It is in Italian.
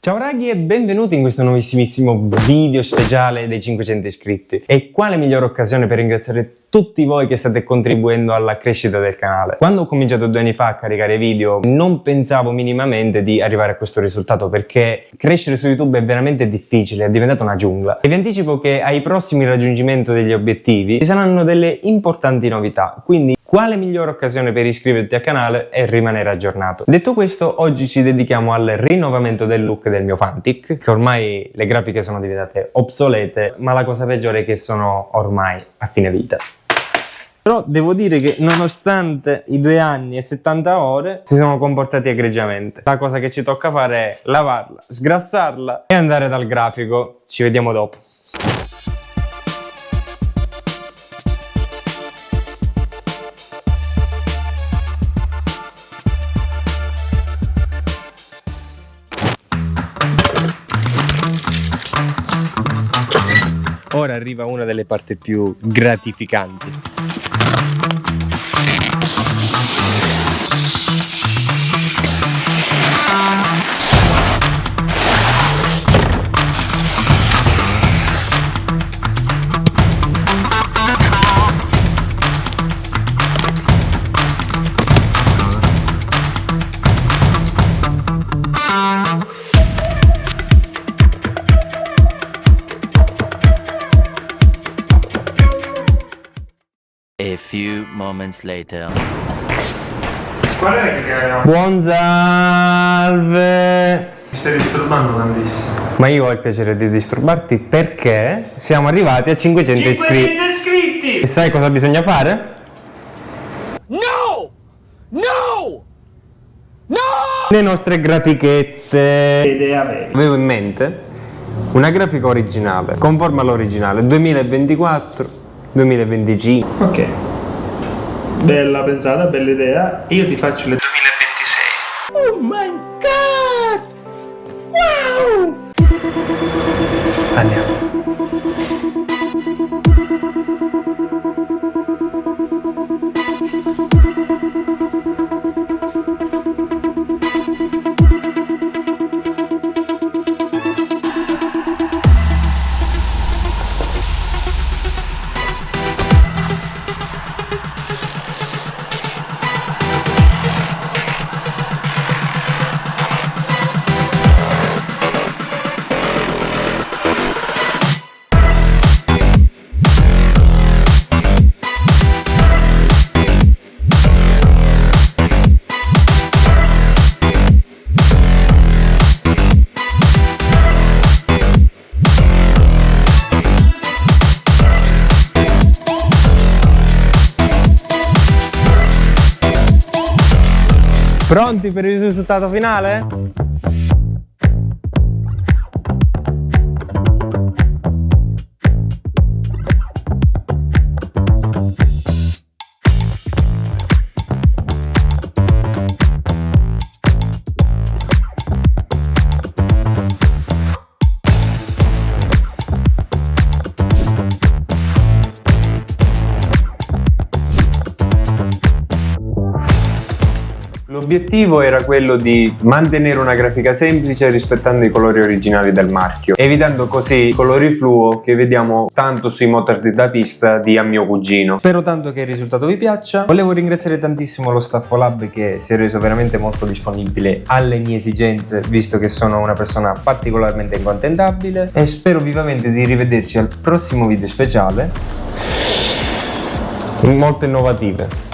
Ciao raghi e benvenuti in questo nuovissimissimo video speciale dei 500 iscritti. E quale migliore occasione per ringraziare tutti voi che state contribuendo alla crescita del canale. Quando ho cominciato 2 anni fa a caricare video non pensavo minimamente di arrivare a questo risultato, perché crescere su YouTube è veramente difficile, è diventata una giungla. E vi anticipo che ai prossimi raggiungimenti degli obiettivi ci saranno delle importanti novità, quindi quale migliore occasione per iscriverti al canale e rimanere aggiornato. Detto questo, oggi ci dedichiamo al rinnovamento del look del mio Fantic, che ormai le grafiche sono diventate obsolete, ma la cosa peggiore è che sono ormai a fine vita. Però devo dire che nonostante i 2 anni e 70 ore si sono comportati egregiamente. La cosa che ci tocca fare è lavarla, sgrassarla e andare dal grafico. Ci vediamo dopo. Ora arriva una delle parti più gratificanti. A few moments later. Qual è che avevamo? Buon salve! Mi stai disturbando tantissimo. Ma io ho il piacere di disturbarti perché siamo arrivati a 500 iscritti. 500 iscritti! E sai cosa bisogna fare? No! No! No! Le nostre grafichette. Che idea avevi? Avevo in mente una grafica originale, conforme all'originale, 2024-2025. Ok. Bella pensata, bella idea. Io ti faccio le 2026. Oh my god! Wow! Andiamo. Pronti per il risultato finale? L'obiettivo era quello di mantenere una grafica semplice rispettando i colori originali del marchio, evitando così i colori fluo che vediamo tanto sui motard da pista di A Mio Cugino. Spero tanto che il risultato vi piaccia. Volevo ringraziare tantissimo lo Staffolab, che si è reso veramente molto disponibile alle mie esigenze, visto che sono una persona particolarmente incontentabile, e spero vivamente di rivederci al prossimo video speciale molto innovative.